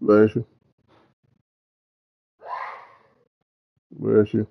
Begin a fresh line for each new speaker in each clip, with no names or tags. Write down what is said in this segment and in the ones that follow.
Bless you. Bless you.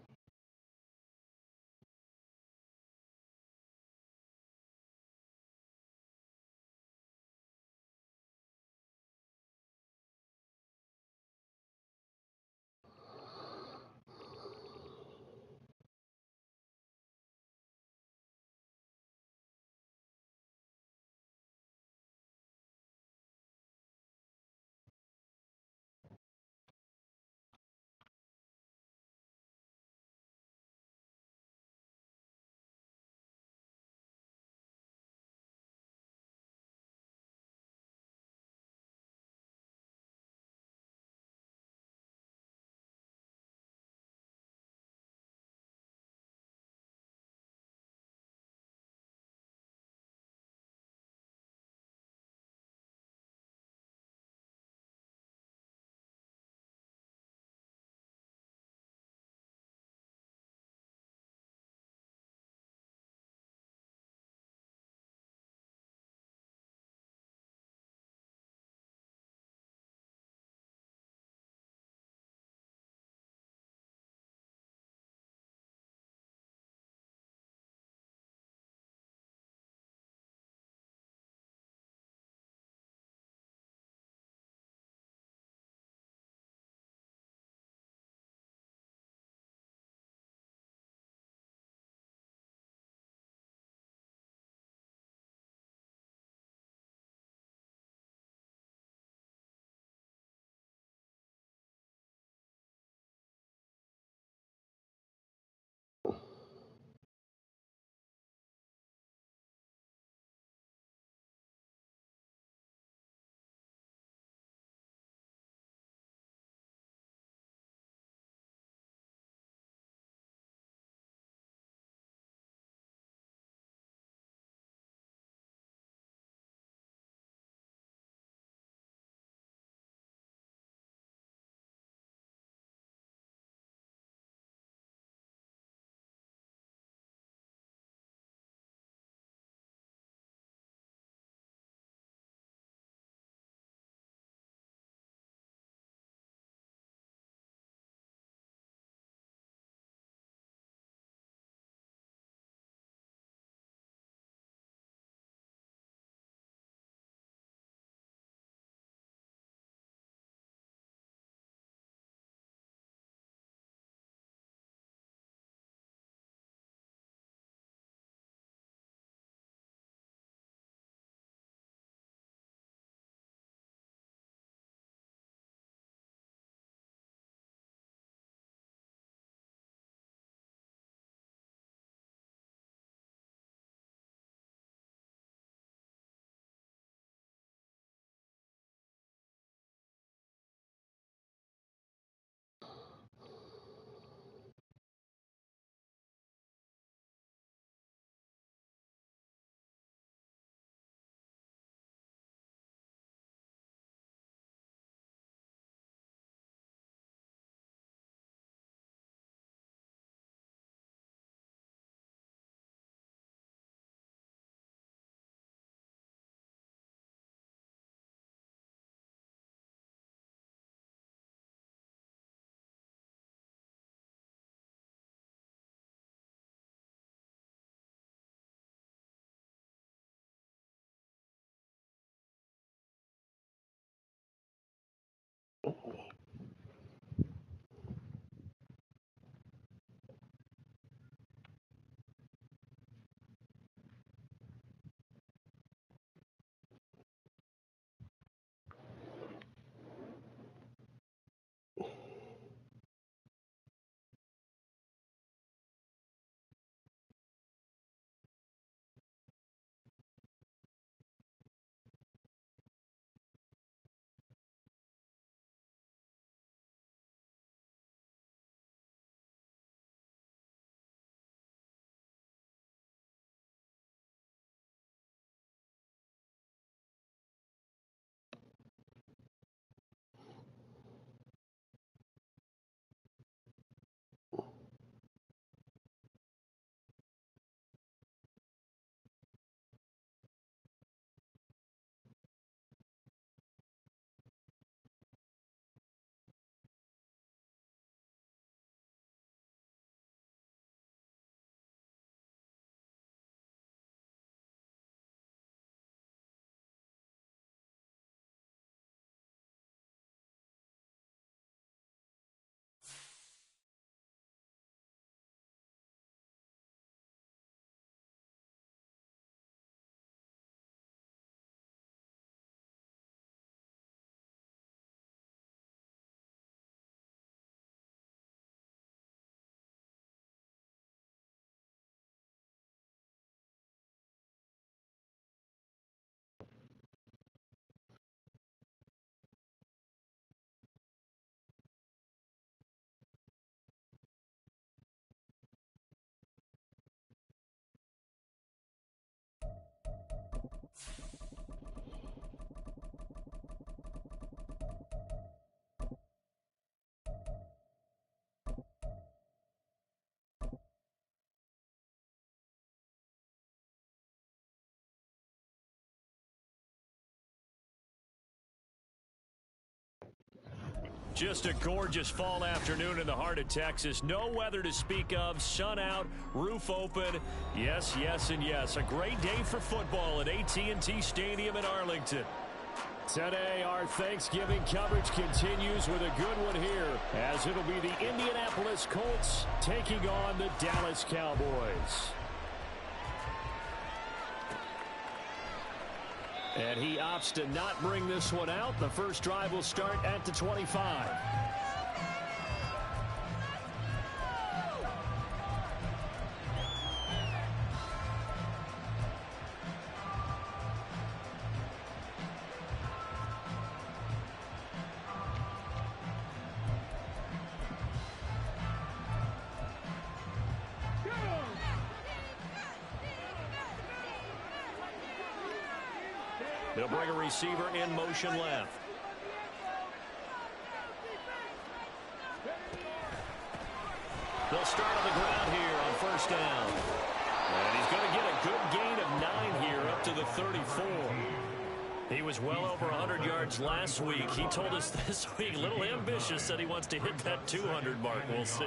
Just a gorgeous fall afternoon in the heart of Texas. No weather to speak of. Sun out, roof open. Yes, yes, and yes. A great day for football at AT&T Stadium in Arlington. Today, our Thanksgiving coverage continues with a good one here, as it'll be the Indianapolis Colts taking on the Dallas Cowboys. And he opts to not bring this one out. The first drive will start at the 25. They'll bring a receiver in motion left. They'll start on the ground here on first down. And he's going to get a good gain of 9 here up to the 34. He was well over 100 yards last week. He told us this week, a little ambitious, said he wants to hit that 200 mark. We'll see.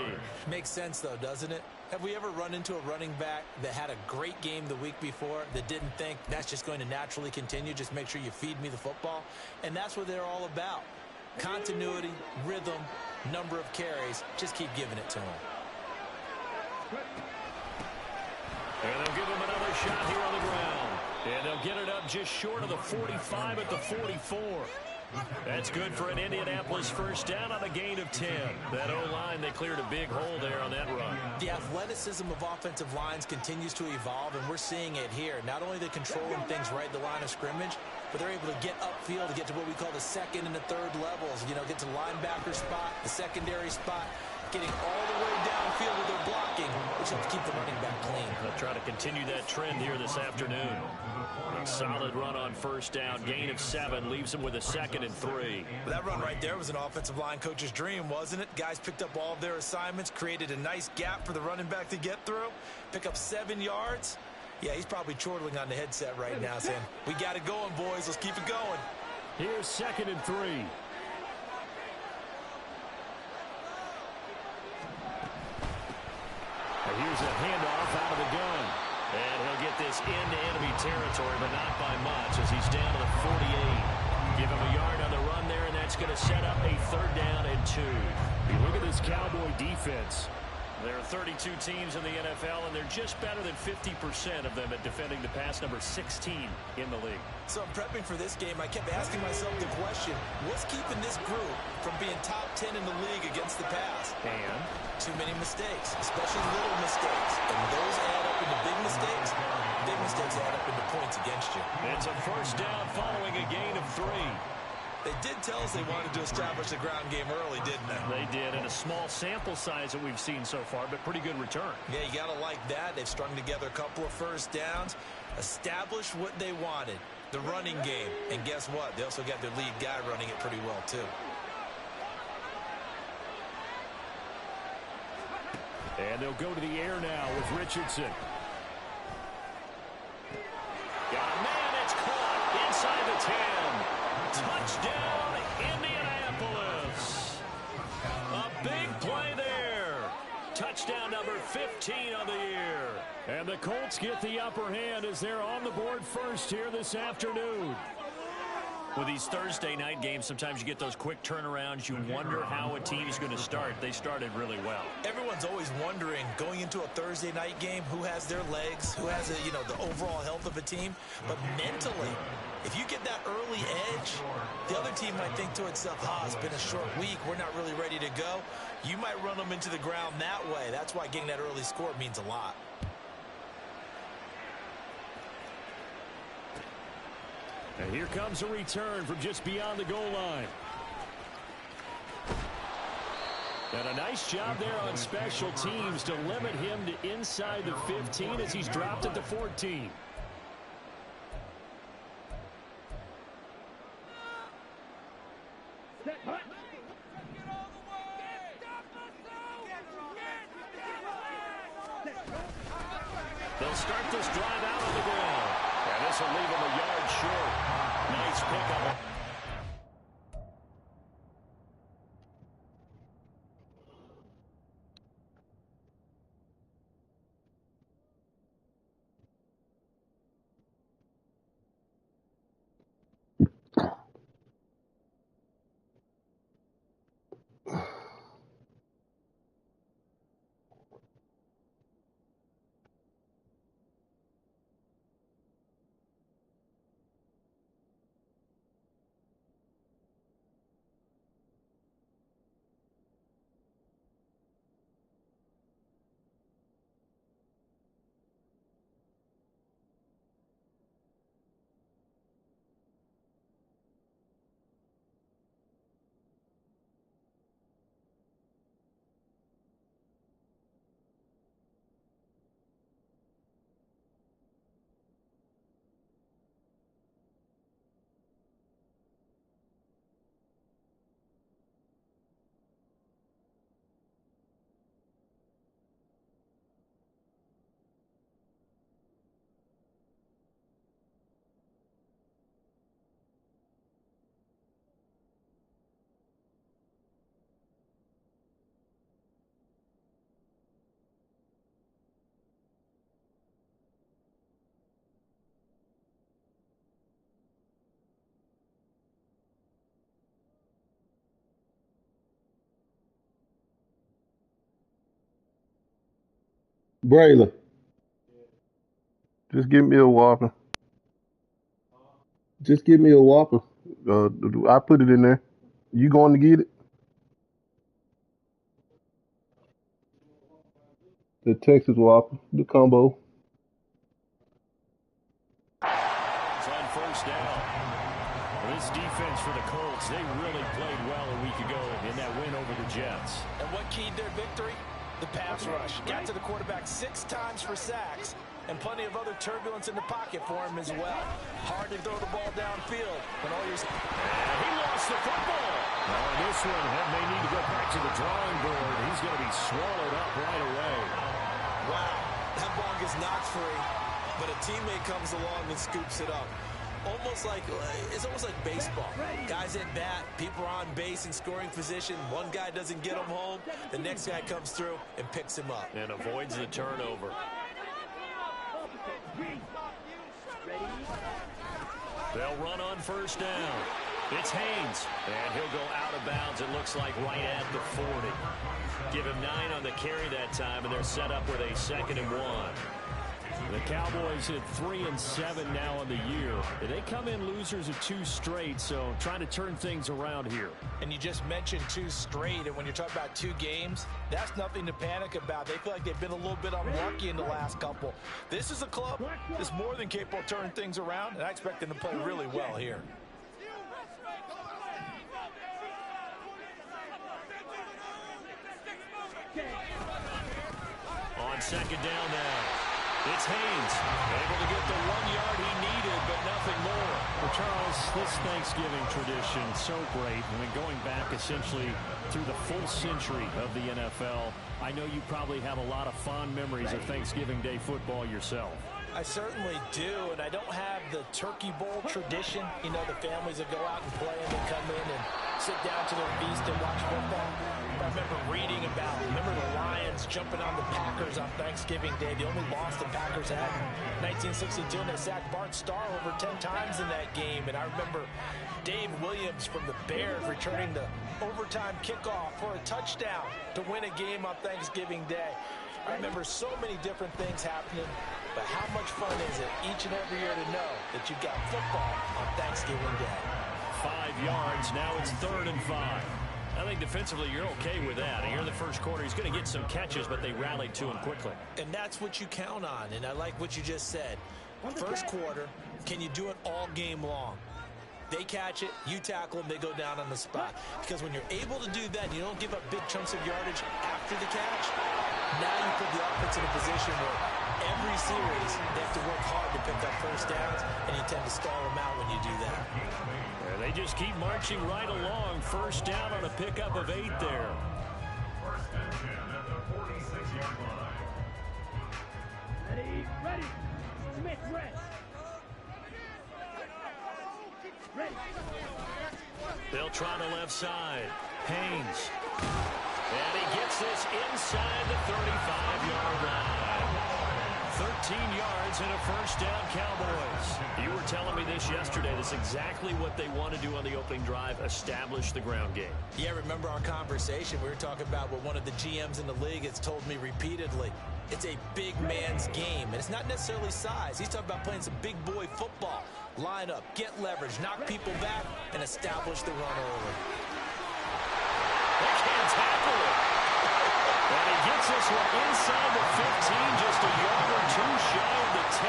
Makes sense, though, doesn't it? Have we ever run into a running back that had a great game the week before that didn't think that's just going to naturally continue? Just make sure you feed me the football. And that's what they're all about. Continuity, rhythm, number of carries. Just keep giving it to him.
And they'll give him another shot here on the ground. And they'll get it up just short of the 45 at the 44. That's good for an Indianapolis first down on a gain of 10. That O-line, they cleared a big hole there on that run.
The athleticism of offensive lines continues to evolve, and we're seeing it here. Not only are they controlling things right at the line of scrimmage, but they're able to get upfield to get to what we call the second and the third levels. You know, get to the linebacker spot, the secondary spot, getting all the way downfield with their blocking, which helps keep the running back clean.
They'll try to continue that trend here this afternoon. A solid run on first down. Gain of 7 leaves him with a 2nd and 3.
That run right there was an offensive line coach's dream, wasn't it? Guys picked up all of their assignments, created a nice gap for the running back to get through, pick up 7 yards. Yeah, he's probably chortling on the headset right now saying, we got it going, boys. Let's keep it going.
Here's 2nd and 3. Here's a handoff out of the gun. And he'll get this into enemy territory, but not by much as he's down to the 48. Give him a yard on the run there, and that's going to set up a 3rd down and 2. You look at this Cowboy defense. There are 32 teams in the NFL, and they're just better than 50% of them at defending the pass, number 16 in the league.
So prepping for this game, I kept asking myself the question, what's keeping this group from being top 10 in the league against the pass?
And?
Too many mistakes, especially little mistakes. And those add up into big mistakes. Big mistakes add up into points against you.
It's a first down following a gain of 3.
They did tell us they wanted to establish the ground game early, didn't they?
They did, and a small sample size that we've seen so far, but pretty good return.
Yeah, you got to like that. They've strung together a couple of first downs, established what they wanted, the running game. And guess what? They also got their lead guy running it pretty well, too.
And they'll go to the air now with Richardson. Got a man, it's caught inside the 10. Touchdown, Indianapolis. A big play there. Touchdown number 15 on the year. And the Colts get the upper hand as they're on the board first here this afternoon. With these Thursday night games, sometimes you get those quick turnarounds. You wonder how a team is going to start. They started really well.
Everyone's always wondering, going into a Thursday night game, who has their legs, who has the overall health of a team. But mentally, if you get that early edge, the other team might think to itself, it's been a short week. We're not really ready to go. You might run them into the ground that way. That's why getting that early score means a lot.
And here comes a return from just beyond the goal line. And a nice job there on special teams to limit him to inside the 15 as he's dropped at the 14. They'll start this drive out on the ground. And this will leave him a yard short. Nice pickup.
Braylon, just give me a Whopper. Just give me a Whopper. I put it in there. You going to get it? The Texas Whopper, the combo.
It's on first down. Well, this defense for the Colts, they really played well a week ago in that win over the Jets.
And what keyed their victory? The pass rush. Got to the quarterback 6 times for sacks, and plenty of other turbulence in the pocket for him as well. Hard to throw the ball downfield when all your...
And he lost the football. Now this one may need to go back to the drawing board. He's going to be swallowed up right away.
Wow, that ball gets knocked free, but a teammate comes along and scoops it up. It's almost like baseball. Guys at bat, people are on base in scoring position. One guy doesn't get him home. The next guy comes through and picks him up.
And avoids the turnover. They'll run on first down. It's Haynes, and he'll go out of bounds, it looks like, right at the 40. Give him 9 on the carry that time, and they're set up with a 2nd and 1. The Cowboys at 3-7 now on the year. They come in losers of 2 straight, so trying to turn things around here.
And you just mentioned 2 straight, and when you're talking about 2 games, that's nothing to panic about. They feel like they've been a little bit unlucky in the last couple. This is a club that's more than capable of turning things around, and I expect them to play really well here.
On 2nd down now. It's Haynes, able to get the 1 yard he needed, but nothing more. Well, Charles, this Thanksgiving tradition, so great. I mean, going back essentially through the full century of the NFL, I know you probably have a lot of fond memories of Thanksgiving Day football yourself.
I certainly do, and I don't have the Turkey Bowl tradition. You know, the families that go out and play and they come in and sit down to their feast and watch football. I remember reading about, the Lions jumping on the Packers on Thanksgiving Day. The only loss the Packers had in 1962, and they sacked Bart Starr over 10 times in that game. And I remember Dave Williams from the Bears returning the overtime kickoff for a touchdown to win a game on Thanksgiving Day. I remember so many different things happening, but how much fun is it each and every year to know that you've got football on Thanksgiving Day?
5 yards, now it's 3rd and 5. I think defensively you're okay with that. Here in the first quarter, he's going to get some catches, but they rallied to him quickly.
And that's what you count on, and I like what you just said. First quarter, can you do it all game long? They catch it, you tackle them, they go down on the spot. Because when you're able to do that, and you don't give up big chunks of yardage after the catch, now you put the offense in a position where every series they have to work hard to pick up first downs, and you tend to stall them out when you do that.
They just keep marching right along. First down on a pickup of 8 there.
Ready. Smith, ready.
They'll try the left side. Haynes. And he gets this inside the 35-yard line. 13 yards and a first down, Cowboys. You were telling me this yesterday. That's exactly what they want to do on the opening drive, establish the ground game.
Yeah, remember our conversation? We were talking about what one of the GMs in the league has told me repeatedly. It's a big man's game, and it's not necessarily size. He's talking about playing some big boy football. Line up, get leverage, knock people back, and establish the run early.
They can't tackle it. And he gets this one inside the 15, just a yard or 2 shy of the 10.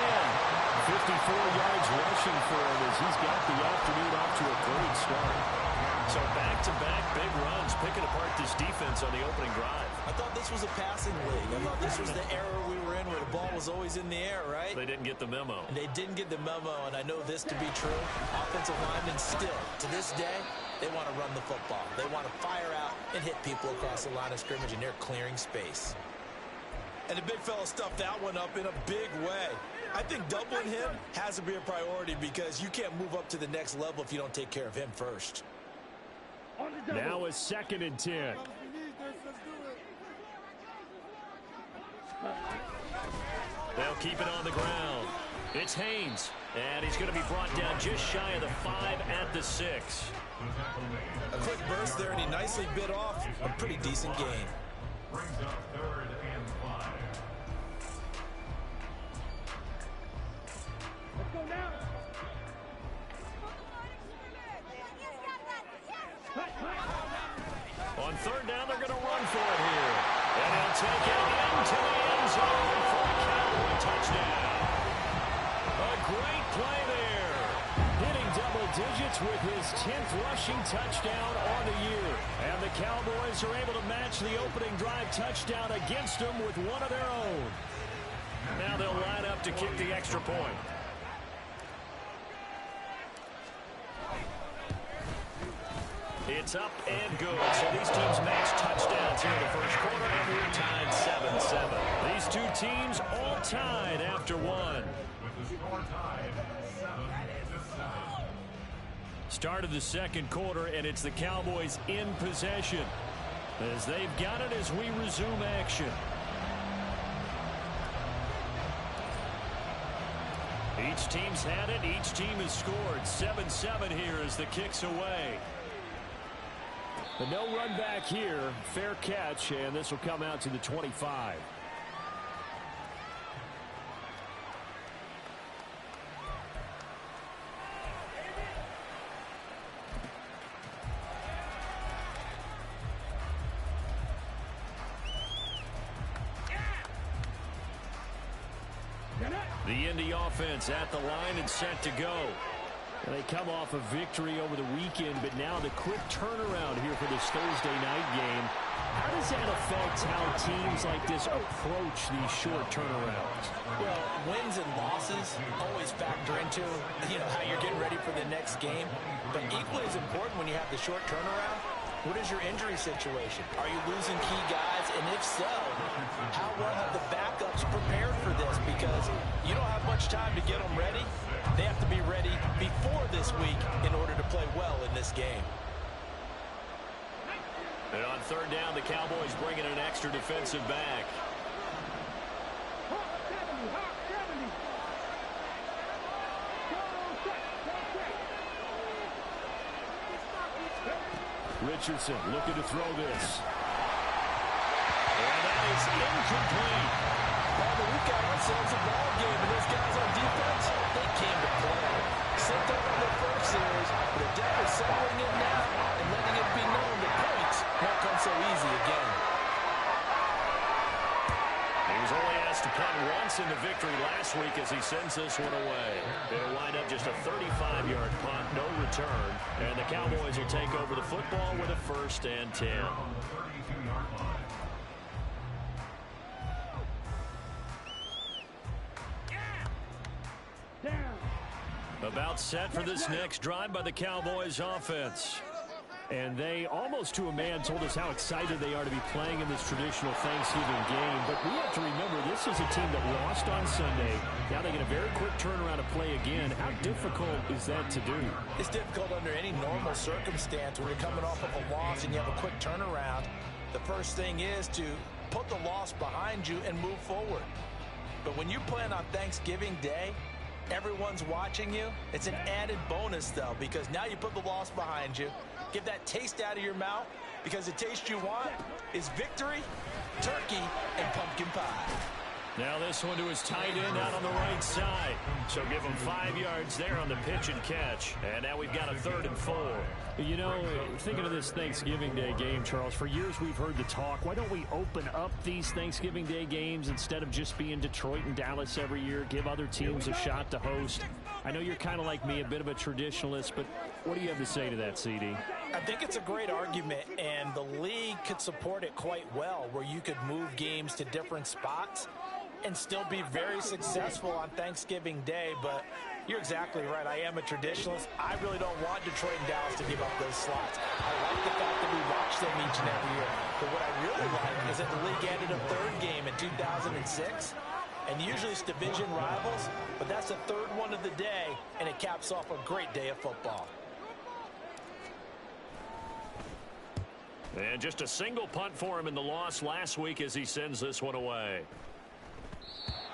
54 yards rushing for him as he's got the afternoon off to a great start. So back-to-back big runs, picking apart this defense on the opening drive.
I thought this was a passing league. I thought this was the era we were in where the ball was always in the air, right?
They didn't get the memo.
And they didn't get the memo, and I know this to be true. Offensive linemen still, to this day, they want to run the football. They want to fire out and hit people across the line of scrimmage, and they're clearing space. And the big fella stuffed that one up in a big way. I think doubling him has to be a priority because you can't move up to the next level if you don't take care of him first.
Now a 2nd and 10. They'll keep it on the ground. It's Haynes, and he's going to be brought down just shy of the 5 at the 6.
A quick burst there, and he nicely bit off a pretty decent gain.
go now.
On third down, they're going to run for it here. And he'll take it into the end zone for a Cowboy touchdown. A great play there. Hitting double digits with his 10th rushing touchdown on the year. And the Cowboys are able to match the opening drive touchdown against them with one of their own. Now they'll line up to kick the extra point. It's up and good. So these teams match touchdowns here in the first quarter, and we're tied 7-7. These two teams all tied after one. Start of the second quarter, and it's the Cowboys in possession as they've got it as we resume action. Each team's had it. Each team has scored. 7-7 here as the kick's away. But no run back here. Fair catch, and this will come out to the 25. The Indy offense at the line and set to go. They come off a victory over the weekend, but now the quick turnaround here for this Thursday night game. How does that affect how teams like this approach these short turnarounds?
Well, wins and losses always factor into, how you're getting ready for the next game. But equally as important when you have the short turnaround, what is your injury situation? Are you losing key guys? And if so, how well have the backups prepared for this? Because you don't have much time to get them ready. They have to be ready before this week in order to play well in this game.
And on third down, the Cowboys bring in an extra defensive back. Richardson looking to throw this. And that is incomplete.
Well, we've got ourselves a ball game, and those guys on defense, they came to play. Sent up on their first series, but they're definitely settling in now and letting it be known that points won't come so easy again.
He was only asked to punt once in the victory last week as he sends this one away. They'll wind up just a 35-yard punt, no return, and the Cowboys will take over the football with a 1st and 10. About set for this next drive by the Cowboys offense. And they, almost to a man, told us how excited they are to be playing in this traditional Thanksgiving game. But we have to remember, this is a team that lost on Sunday. Now they get a very quick turnaround to play again. How difficult is that to do?
It's difficult under any normal circumstance when you're coming off of a loss and you have a quick turnaround. The first thing is to put the loss behind you and move forward. But when you're playing on Thanksgiving Day, everyone's watching you. It's an added bonus, though, because now you put the loss behind you. Get that taste out of your mouth, because the taste you want is victory, turkey, and pumpkin pie.
Now this one to his tight end out on the right side. So give him 5 yards there on the pitch and catch. And now we've got a 3rd and 4.
You know, thinking of this Thanksgiving Day game, Charles, for years we've heard the talk. Why don't we open up these Thanksgiving Day games instead of just being Detroit and Dallas every year? Give other teams a shot to host. I know you're kind of like me, a bit of a traditionalist, but what do you have to say to that, CD?
I think it's a great argument, and the league could support it quite well, where you could move games to different spots and still be very successful on Thanksgiving Day. But you're exactly right. I am a traditionalist. I really don't want Detroit and Dallas to give up those slots. I like the fact that we watch them each and every year. But what I really like is that the league added a 3rd game in 2006. And usually it's division rivals, but that's the 3rd one of the day, and it caps off a great day of football.
And just a single punt for him in the loss last week as he sends this one away.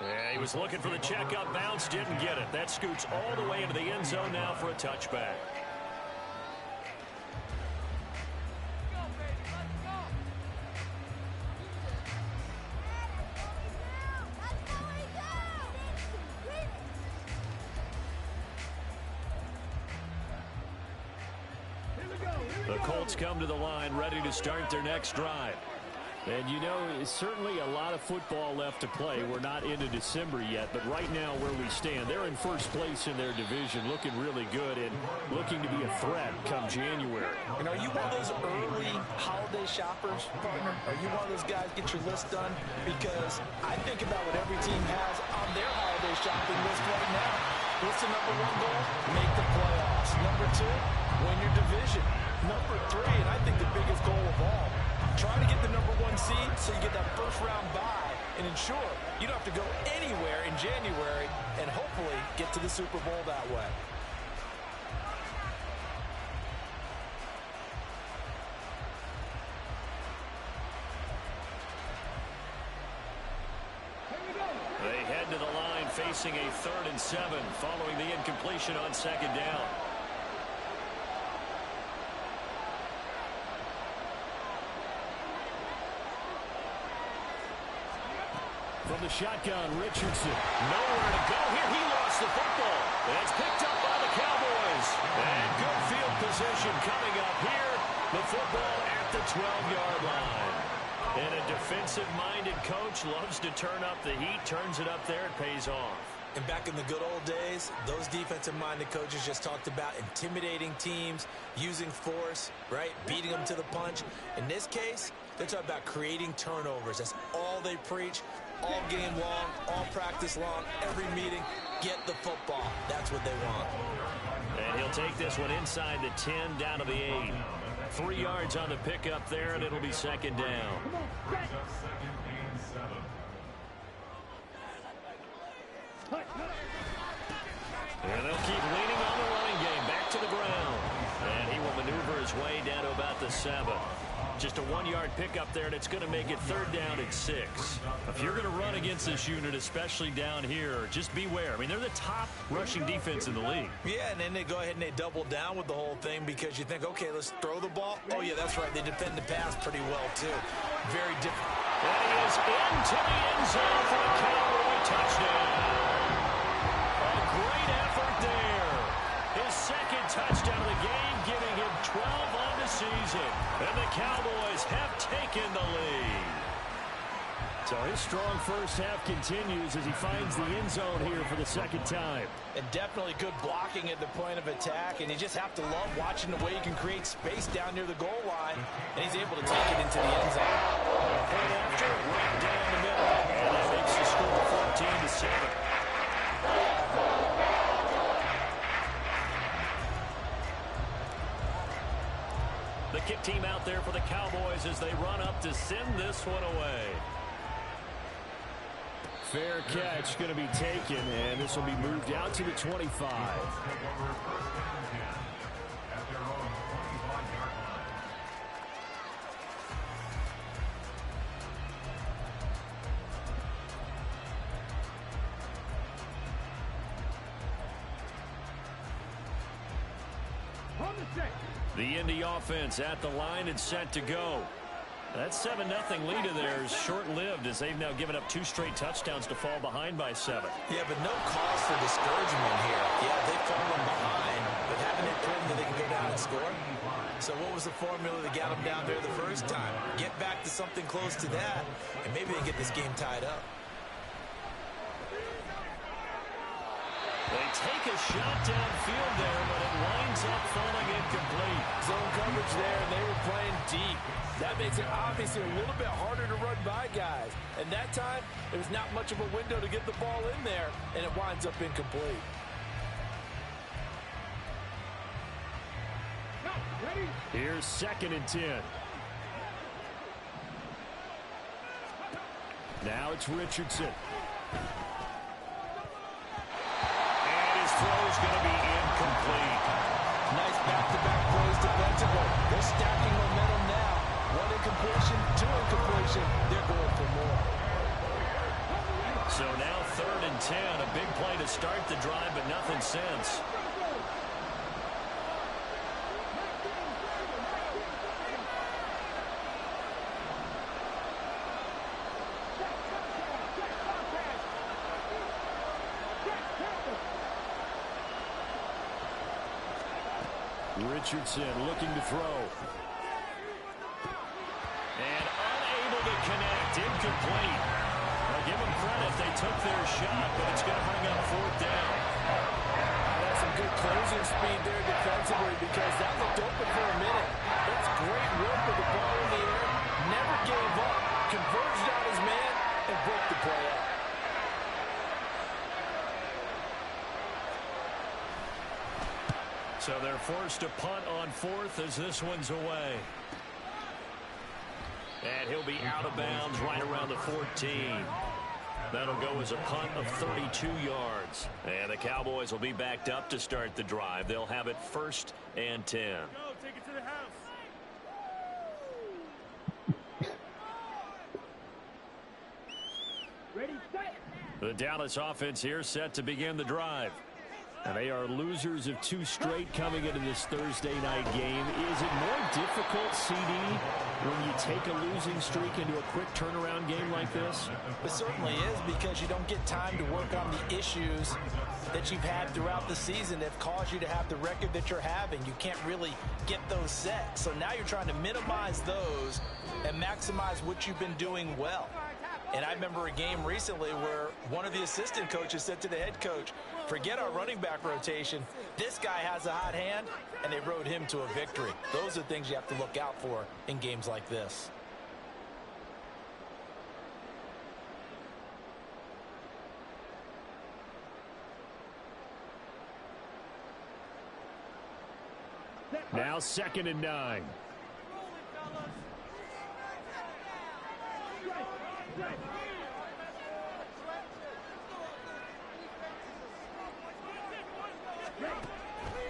Yeah, he was looking for the checkup bounce, didn't get it. That scoots all the way into the end zone now for a touchback.
The Colts come to the line ready to start their next drive. And, you know, it's certainly a lot of football left to play. We're not into December yet, but right now where we stand, they're in first place in their division, looking really good and looking to be a threat come January.
And are you one of those early holiday shoppers, partner? Are you one of those guys get your list done? Because I think about what every team has on their holiday shopping list right now. What's the number one goal? Make the playoffs. Number two, win your division. Number three, and I think the biggest goal of all, try to get the number one seed so you get that first round bye and ensure you don't have to go anywhere in January and hopefully get to the Super Bowl that way.
They head to the line facing a 3rd and 7 following the incompletion on 2nd down. From the shotgun, Richardson. Nowhere to go here. He lost the football. It's picked up by the Cowboys. And good field position coming up here. The football at the 12-yard line. And a defensive-minded coach loves to turn up the heat, turns it up there, it pays off.
And back in the good old days, those defensive-minded coaches just talked about intimidating teams, using force, right, beating them to the punch. In this case, they're talking about creating turnovers. That's all they preach, all game long, all practice long, every meeting. Get the football. That's what they want.
And he'll take this one inside the 10, down to the 8. 3 yards on the pickup there, and it'll be 2nd down. And they'll keep leaning on the running game. Back to the ground. And he will maneuver his way down to about the 7. Just a 1-yard pickup there, and it's going to make it 3rd down at 6. If you're going to run against this unit, especially down here, just beware. I mean, they're the top rushing defense in the league.
Yeah, and then they go ahead and they double down with the whole thing because you think, okay, let's throw the ball. Oh, yeah, that's right. They defend the pass pretty well, too. Very different.
And he is into the end zone for a Cowboy touchdown. A great effort there. His 2nd touchdown of the game, giving him 12 on the season. And the Cowboys have taken the lead. So his strong first half continues as he finds the end zone here for the 2nd time.
And definitely good blocking at the point of attack. And you just have to love watching the way he can create space down near the goal line. And he's able to take it into the end zone.
Point after, right down the middle. And that makes the score 14-7. The kick team out there for the Cowboys as they run up to send this one away. Fair catch going to be taken, and this will be moved out to the 25. The Indy offense at the line and set to go. That 7-0 lead of theirs short-lived as they've now given up 2 straight touchdowns to fall behind by 7.
Yeah, but no cause for discouragement here. Yeah, they've fallen behind, but haven't they proven that they can go down and score? So what was the formula that got them down there the first time? Get back to something close to that, and maybe they get this game tied up.
They take a shot downfield there, but it winds up falling incomplete.
Zone coverage there, and they were playing deep. That makes it obviously a little bit harder to run by guys. And that time, there was not much of a window to get the ball in there, and it winds up incomplete.
Here's 2nd and 10. Now it's Richardson. Throw is going to be incomplete.
Nice back-to-back plays defensively. They're stacking momentum now. 1 incompletion, 2 incompletion. They're going for more.
So now 3rd and 10. A big play to start the drive, but nothing since. Richardson looking to throw. And unable to connect. Incomplete. Now give them credit. They took their shot, but it's going to bring up fourth down.
That's some good closing speed there defensively because that looked open for a minute. That's great work with the ball in the air. Never gave up. Converged on his man and broke the play up.
So they're forced to punt on fourth as this one's away. And he'll be out of bounds right around the 14. That'll go as a punt of 32 yards. And the Cowboys will be backed up to start the drive. They'll have it 1st and 10.
Go, take it to the house. Ready, set.
The Dallas offense here set to begin the drive. And they are losers of 2 straight coming into this Thursday night game. Is it more difficult, CD, when you take a losing streak into a quick turnaround game like this?
It certainly is because you don't get time to work on the issues that you've had throughout the season that have caused you to have the record that you're having. You can't really get those set. So now you're trying to minimize those and maximize what you've been doing well. And I remember a game recently where one of the assistant coaches said to the head coach, forget our running back rotation. This guy has a hot hand, and they rode him to a victory. Those are things you have to look out for in games like this.
Now 2nd and 9.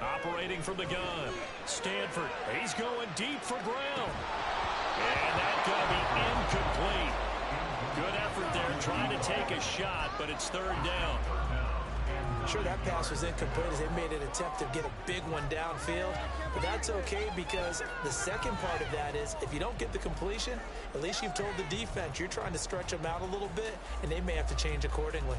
Operating from the gun. Stanford. He's going deep for Brown. And that's going to be incomplete. Good effort there trying to take a shot, but it's 3rd down.
Sure, that pass was incomplete as they made an attempt to get a big one downfield. But that's okay because the second part of that is if you don't get the completion, at least you've told the defense you're trying to stretch them out a little bit, and they may have to change accordingly.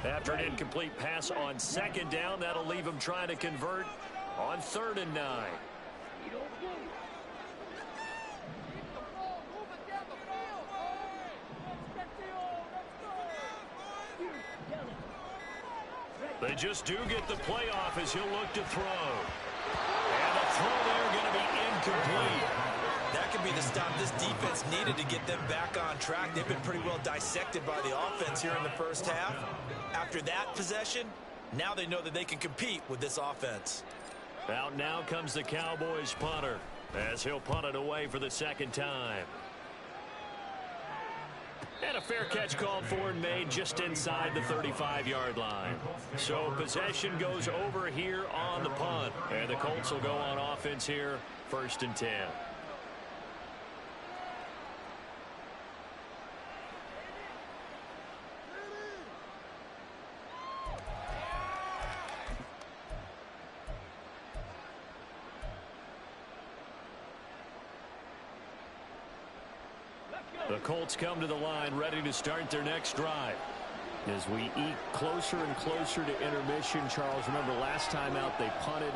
After an incomplete pass on 2nd down, that'll leave him trying to convert on 3rd and 9. They just do get the playoff as he'll look to throw. And the throw there going to be incomplete.
That could be the stop this defense needed to get them back on track. They've been pretty well dissected by the offense here in the first half. After that possession, now they know that they can compete with this offense.
Out now comes the Cowboys punter as he'll punt it away for the 2nd time. And a fair catch called for and made just inside the 35-yard line. So possession goes over here on the punt. And the Colts will go on offense here, 1st and 10. The Colts come to the line ready to start their next drive. As we eat closer and closer to intermission, Charles, remember last time out they punted.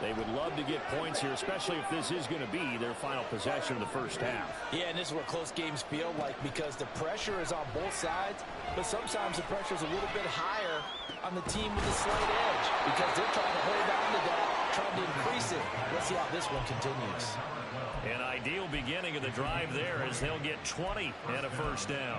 They would love to get points here, especially if this is going to be their final possession of the first half.
Yeah, and this is what close games feel like because the pressure is on both sides, but sometimes the pressure is a little bit higher on the team with the slight edge because they're trying to hold on to that, trying to increase it. Let's see how this one continues.
An ideal beginning of the drive there as they'll get 20 and a 1st down.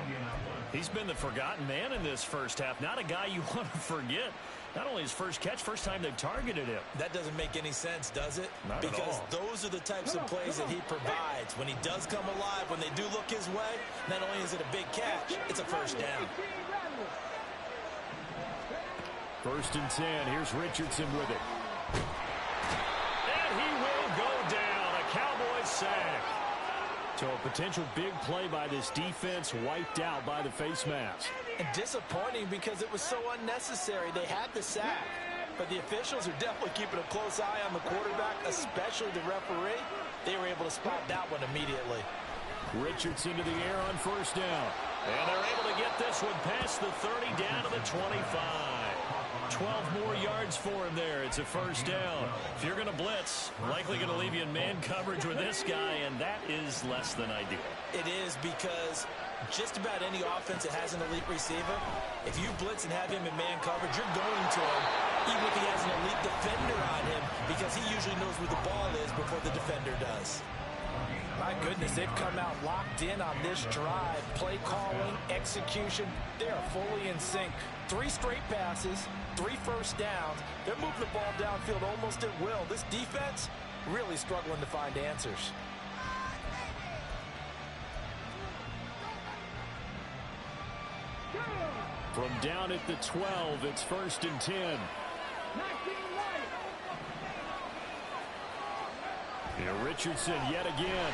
He's been the forgotten man in this first half. Not a guy you want to forget. Not only his first catch, first time they've targeted him.
That doesn't make any sense, does it?
Not
because
at all.
those are the types of plays that he provides. When he does come alive, when they do look his way, not only is it a big catch, it's a 1st down.
1st and 10. Here's Richardson with it. And he will go down. A Cowboys sack. So a potential big play by this defense wiped out by the face mask.
And disappointing because it was so unnecessary. They had the sack, but the officials are definitely keeping a close eye on the quarterback, especially the referee. They were able to spot that one immediately.
Richardson to the air on 1st down.
And they're able to get this one past the 30 down to the 25. 12 more yards for him there. It's a first down. If you're going to blitz, likely going to leave you in man coverage with this guy, and that is less than ideal.
It is, because just about any offense that has an elite receiver, if you blitz and have him in man coverage, you're going to him, even if he has an elite defender on him, because he usually knows where the ball is before the defender does. My goodness, they've come out locked in on this drive. Play calling, execution, they are fully in sync. 3 straight passes, 3 first downs. They're moving the ball downfield almost at will. This defense really struggling to find answers.
From down at the 12, it's 1st and 10. Here Richardson yet again.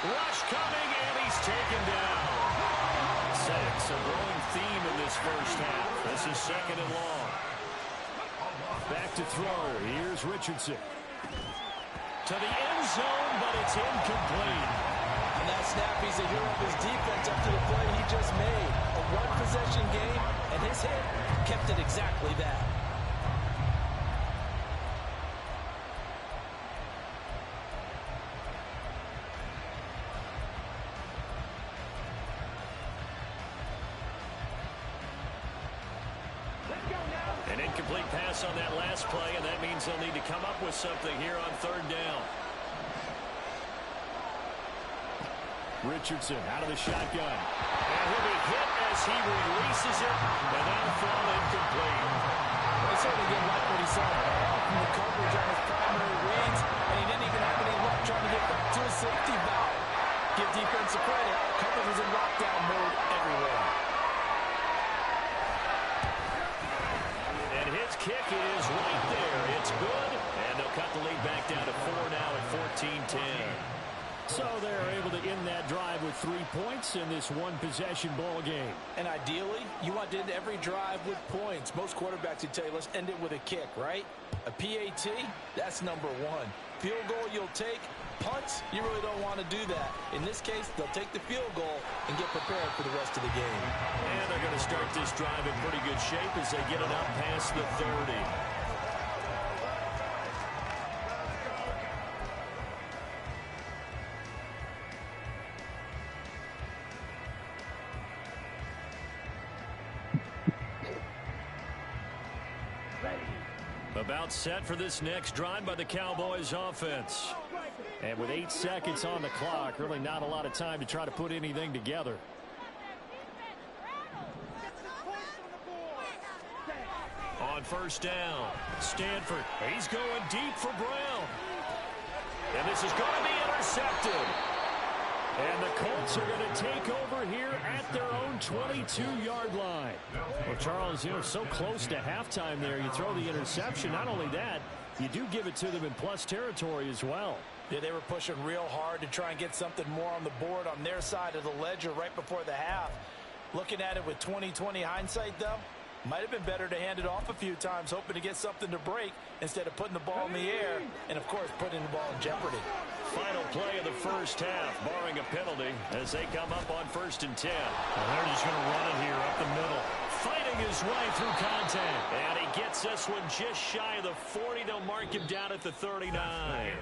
Rush coming, and he's taken down. Sacks, a growing theme in this first half. This is 2nd and long.
Back to throw. Here's Richardson.
To the end zone, but it's incomplete.
On that snap, he's a hero of his defense after the play he just made. A one-possession game, and his hit kept it exactly that.
An incomplete pass on that last play, and that means they'll need to come up with something here on 3rd down.
Richardson out of the shotgun.
And he'll be hit as he releases it, and that'll fall incomplete.
I certainly didn't like what he saw from the coverage on his primary reads, and he didn't even have any luck trying to get back to his safety valve. Give defensive credit. Coverage was in lockdown mode everywhere.
And his kick is right there. It's good, and they'll cut the lead back down to 4 now at 14-10.
So they're able to end that drive with 3 points in this one-possession ball game.
And ideally, you want to end every drive with points. Most quarterbacks would tell you, let's end it with a kick, right? A PAT, that's number 1. Field goal you'll take. Punts, you really don't want to do that. In this case, they'll take the field goal and get prepared for the rest of the game.
And they're going to start this drive in pretty good shape as they get it up past the 30. About set for this next drive by the Cowboys offense.
And with 8 seconds on the clock, really not a lot of time to try to put anything together.
On 1st down, Stanford. He's going deep for Brown. And this is going to be intercepted.
And the Colts are going to take over here at their own 22-yard line. Well, Charles, so close to halftime there. You throw the interception. Not only that, you do give it to them in plus territory as well.
Yeah, they were pushing real hard to try and get something more on the board on their side of the ledger right before the half. Looking at it with 20/20 hindsight, though, might have been better to hand it off a few times, hoping to get something to break instead of putting the ball in the air and, of course, putting the ball in jeopardy.
Final play of the first half, barring a penalty, as they come up on 1st and 10.
And they're just going to run it here up the middle.
Fighting his way through contact. And he gets this one just shy of the 40. They'll mark him down at the 39.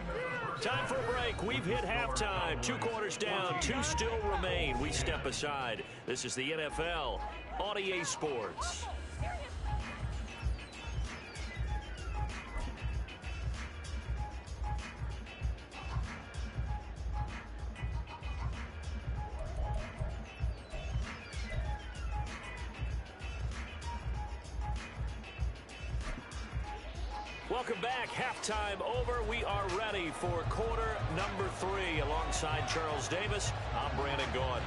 Time for a break. We've hit halftime. 2 quarters down. 2 still remain. We step aside. This is the NFL on EA Sports. Welcome back. Halftime over. We are ready for quarter number 3. Alongside Charles Davis, I'm Brandon Gordon.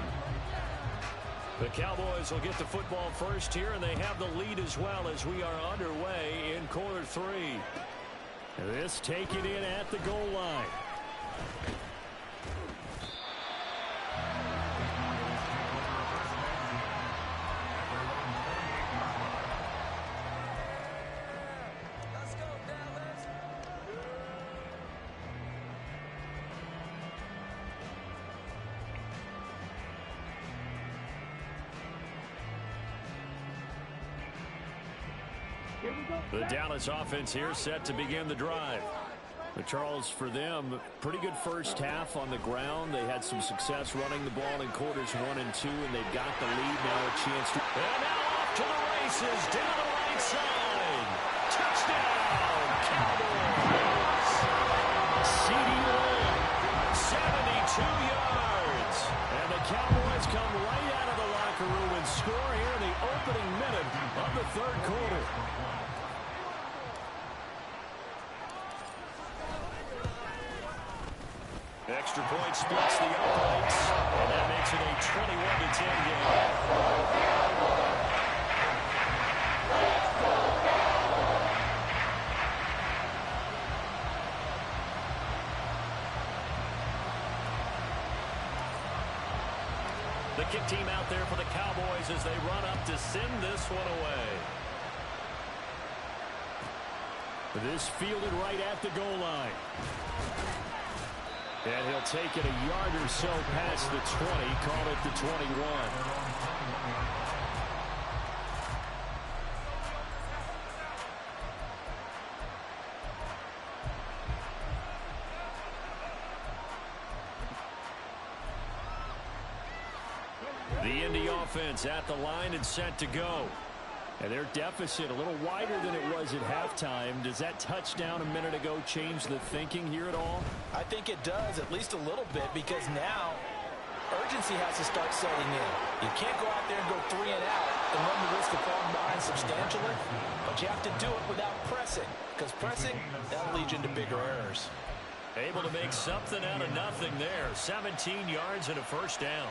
The Cowboys will get the football first here, and they have the lead as well as we are underway in quarter 3.
This taken in at the goal line.
The Dallas offense here set to begin the drive. But Charles, for them, pretty good first half on the ground. They had some success running the ball in quarters 1 and 2, and they've got the lead now, a chance to... And now off to the races, down the right side. Touchdown, Cowboys. C.D. Lamb, 72 yards. And the Cowboys come right out of the locker room and score here in the opening minute of the third quarter. Extra point splits the uprights, and that makes it a 21-10 game. The kick team out there for the Cowboys as they run up to send this one away. This fielded right at the goal line. And he'll take it a yard or so past the 20, call it the 21. The Indy offense at the line and set to go. And their deficit a little wider than it was at halftime. Does that touchdown a minute ago change the thinking here at all?
I think it does, at least a little bit, because now urgency has to start setting in. You can't go out there and go 3 and out and run the risk of falling behind substantially, but you have to do it without pressing, because pressing, that'll lead you into bigger errors.
Able to make something out of nothing there. 17 yards and a first down.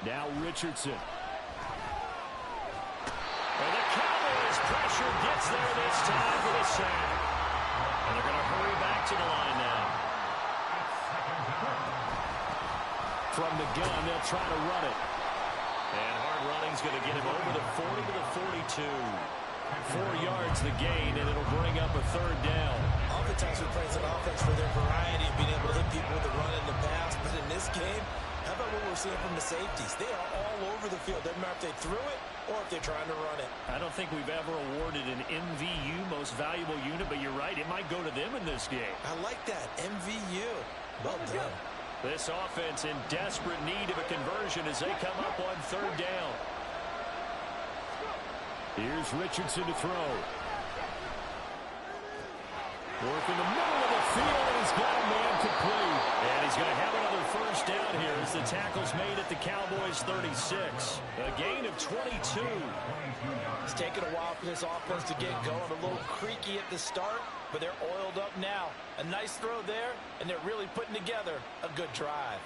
Now Richardson. And the Cowboys pressure gets there this time for the sack. And they're going to hurry back to the line now. From the gun, they'll try to run it. And hard running's going to get him over the 40 to the 42. 4 yards the gain, and it'll bring up a third down.
Oftentimes we play an offense for their variety of being able to hit people with the run and the pass, but in this game, how about what we're seeing from the safeties? They are all over the field. Doesn't matter if they threw it or if they're trying to run it.
I don't think we've ever awarded an MVU, most valuable unit, but you're right, it might go to them in this game.
I like that, MVU. Well done.
This offense in desperate need of a conversion as they come up on third down. Here's Richardson to throw. Work in the middle of the field, and he's got a man complete. And he's going to have another first down here as the tackle's made at the Cowboys 36. A gain of 22.
It's taken a while for this offense to get going. A little creaky at the start, but they're oiled up now. A nice throw there, and they're really putting together a good drive.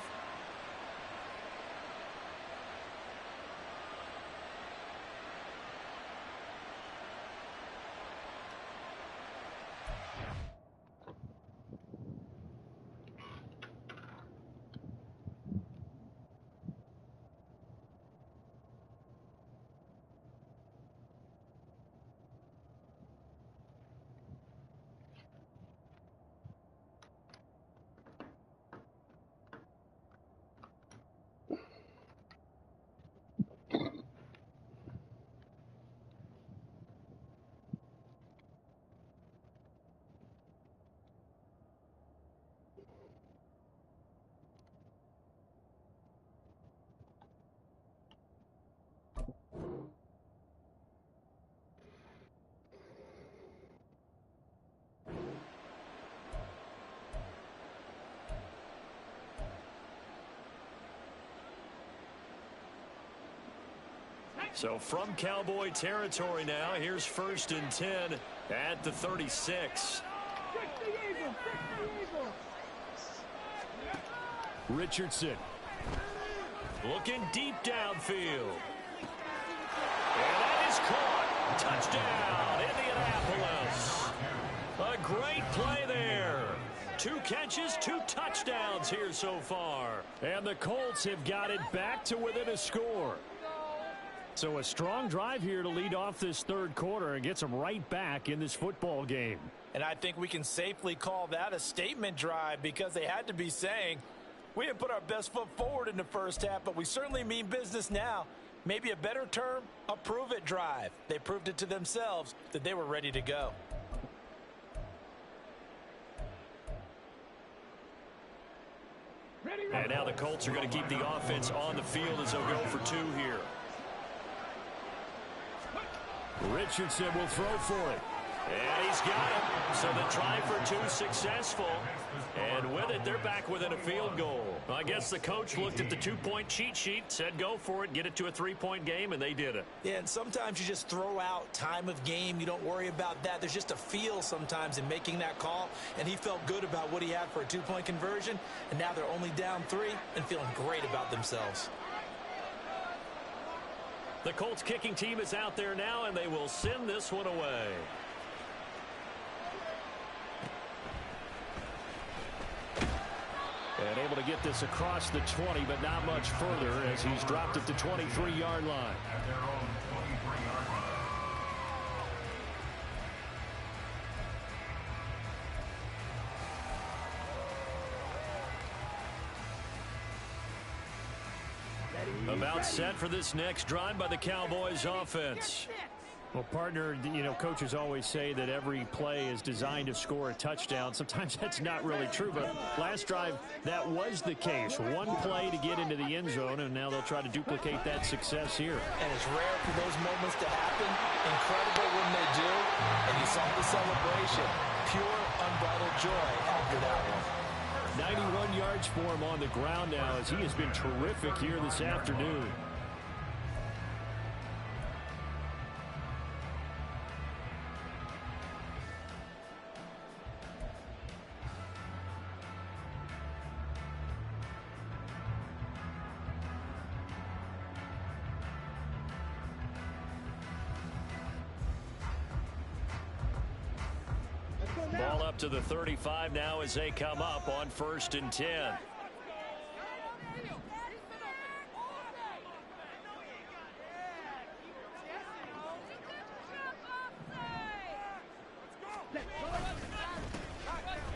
So from Cowboy territory now, here's 1st and 10 at the 36. Richardson looking deep downfield. And that is caught. Touchdown, Indianapolis. A great play there. 2 catches, 2 touchdowns here so far. And the Colts have got it back to within a score. So a strong drive here to lead off this third quarter and gets them right back in this football game.
And I think we can safely call that a statement drive because they had to be saying, We didn't put our best foot forward in the first half, but we certainly mean business now. Maybe a better term, a prove-it drive. They proved it to themselves that they were ready to go.
And now the Colts are going to keep the offense on the field as they'll go for 2 here. Richardson will throw for it. And he's got it. So the try for 2 successful. And with it, they're back within a field goal. Well, I guess the coach looked at the 2-point cheat sheet, said go for it, get it to a 3-point game, and they did it.
Yeah, and sometimes you just throw out time of game. You don't worry about that. There's just a feel sometimes in making that call, and he felt good about what he had for a 2-point conversion, and now they're only down 3 and feeling great about themselves.
The Colts kicking team is out there now, and they will send this one away. And able to get this across the 20, but not much further as he's dropped it to 23-yard line. About set for this next drive by the Cowboys offense. Well, partner, coaches always say that every play is designed to score a touchdown. Sometimes that's not really true, but last drive, that was the case. One play to get into the end zone, and now they'll try to duplicate that success here.
And it's rare for those moments to happen. Incredible when they do. And you saw the celebration. Pure, unbridled joy after that one.
91 yards for him on the ground now as he has been terrific here this afternoon. Ball up to the 35 now as they come up on 1st and 10.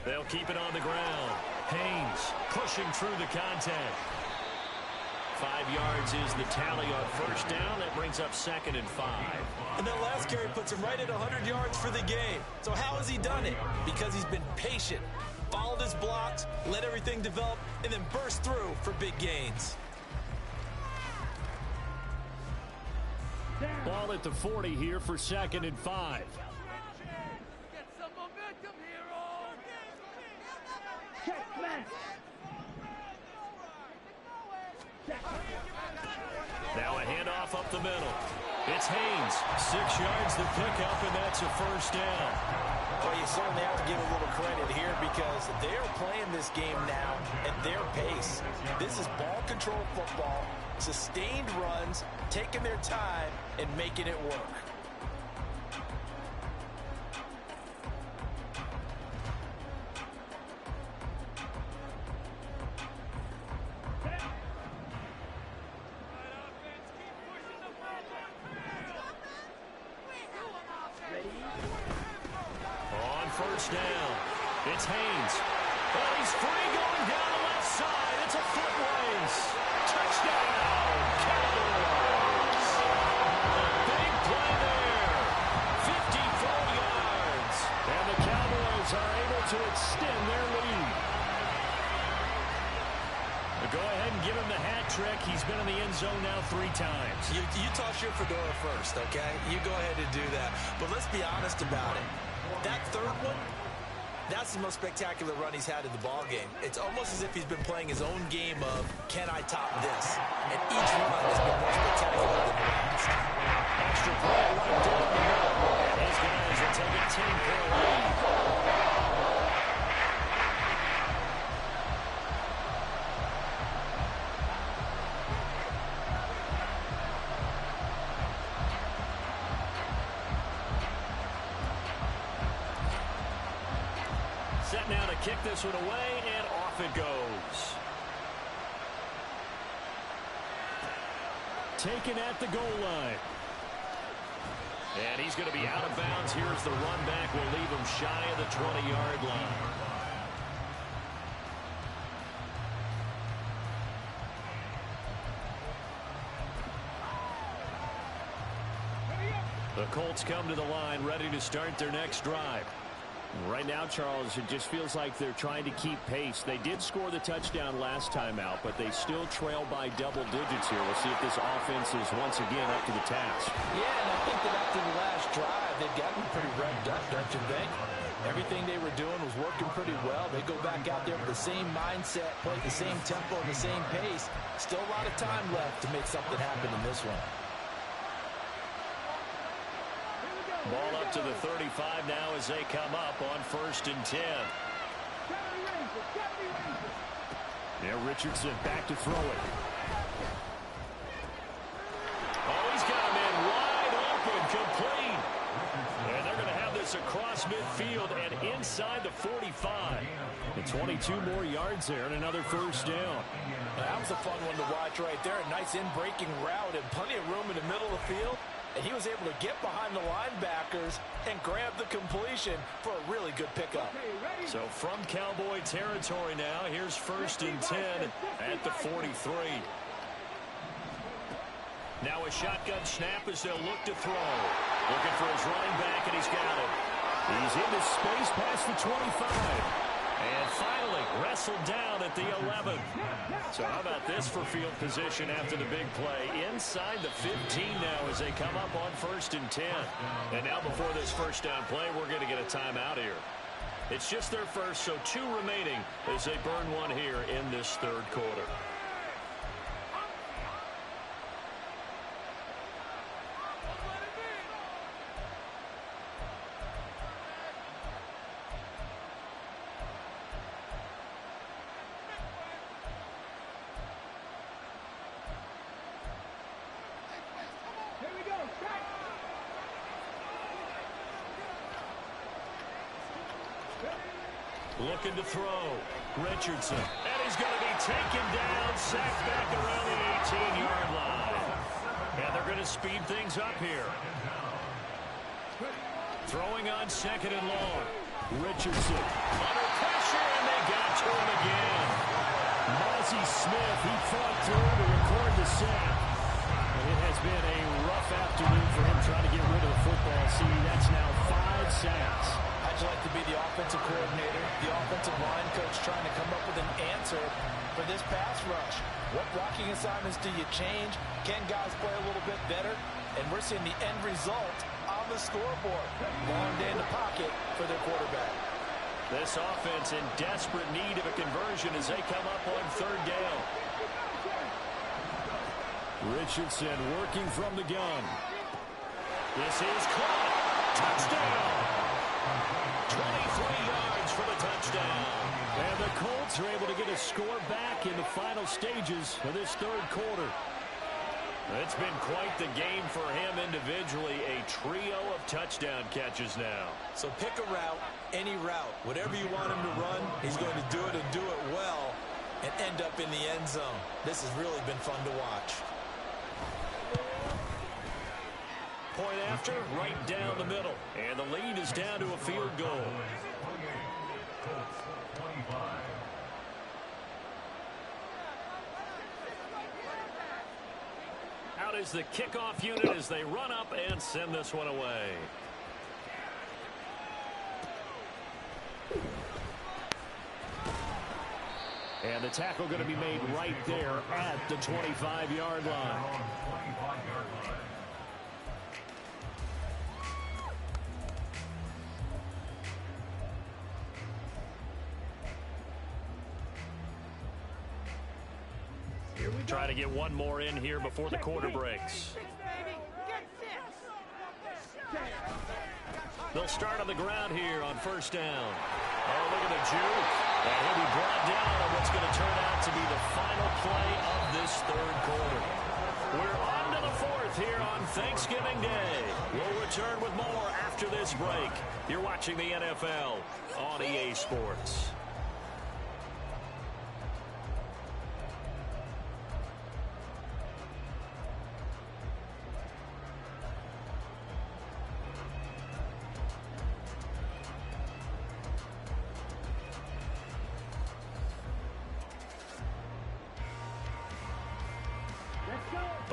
They'll keep it on the ground. Haynes pushing through the contact. 5 yards is the tally on 1st down. That brings up 2nd and 5.
And that last carry puts him right at 100 yards for the game. So how has he done it? Because he's been patient, followed his blocks, let everything develop, and then burst through for big gains.
Ball at the 40 here for 2nd and 5.
Get some momentum here, all. Check, man.
Now a handoff up the middle. It's Haynes. 6 yards the pickup, and that's a 1st down.
Well, you certainly have to give a little credit here because they are playing this game now at their pace. This is ball control football, sustained runs, taking their time, and making it work.
On 1st down, it's Haynes. Oh, he's free going down the left side. It's a foot race. Touchdown, Cowboys. Big play there. 54 yards. And the Cowboys are able to extend their lead. Go ahead and give him the hat trick. He's been in the end zone now 3 times.
You toss your fedora first, okay? You go ahead and do that. But let's be honest about it. That 3rd one, that's the most spectacular run he's had in the ball game. It's almost as if he's been playing his own game of, can I top this? And each run has been more spectacular than the last.
Extra play right down the middle. And his guys will take a 10-point lead. Set now to kick this one away, and off it goes. Taken at the goal line. And he's going to be out of bounds. Here's the run back. Will leave him shy of the 20-yard line.
The Colts come to the line ready to start their next drive.
Right now, Charles, it just feels like they're trying to keep pace. They did score the touchdown last time out, but they still trail by double digits here. We'll see if this offense is once again up to the task.
Yeah, and I think that after the last drive, they've gotten pretty revved up, don't you think? Everything they were doing was working pretty well. They go back out there with the same mindset, play the same tempo and the same pace. Still a lot of time left to make something happen in this one.
Ball up to the 35 now as they come up on 1st and 10.
Yeah, Richardson back to throw it.
Oh, he's got him in wide open, complete. And they're going to have this across midfield and inside the 45.
And 22 more yards there and another first down.
That was a fun one to watch right there. A nice in-breaking route and plenty of room in the middle of the field. And he was able to get behind the linebackers and grab the completion for a really good pickup.
So from Cowboy territory now, here's 1st and 10 at the 43. Now a shotgun snap as they'll look to throw. Looking for his running back, and he's got it.
He's into space past the 25.
And finally wrestled down at the 11. So how about this for field position after the big play? Inside the 15 now as they come up on 1st and 10. And now before this first down play, we're going to get a timeout here. It's just their first, so 2 remaining as they burn one here in this 3rd quarter. Looking to throw. Richardson. And he's going to be taken down, sacked back around the 18-yard line. And they're going to speed things up here. Throwing on 2nd and long. Richardson. Under pressure, and they got to him again.
Mozzie Smith, he fought through to record the sack. And it has been a rough afternoon for him trying to get rid of the football. See, that's now 5 sacks.
I'd like to be the offensive coordinator, the offensive line coach trying to come up with an answer for this pass rush. What blocking assignments do you change? Can guys play a little bit better? And we're seeing the end result on the scoreboard. Long day in the pocket for their quarterback.
This offense in desperate need of a conversion as they come up on 3rd down.
Richardson working from the gun.
This is caught. Touchdown. 23 yards for the touchdown.
And the Colts are able to get a score back in the final stages of this 3rd quarter.
It's been quite the game for him individually. A trio of touchdown catches now.
So pick a route, any route. Whatever you want him to run, he's going to do it and do it well and end up in the end zone. This has really been fun to watch.
Point after, right down the middle. And the lead is down to a field goal. Out is the kickoff unit as they run up and send this one away.
And the tackle going to be made right there at the 25-yard line.
Try to get one more in here before the quarter breaks. They'll start on the ground here on 1st down. Oh, look at the juke. And he'll be brought down on what's going to turn out to be the final play of this 3rd quarter. We're on to the 4th here on Thanksgiving Day. We'll return with more after this break. You're watching the NFL on EA Sports.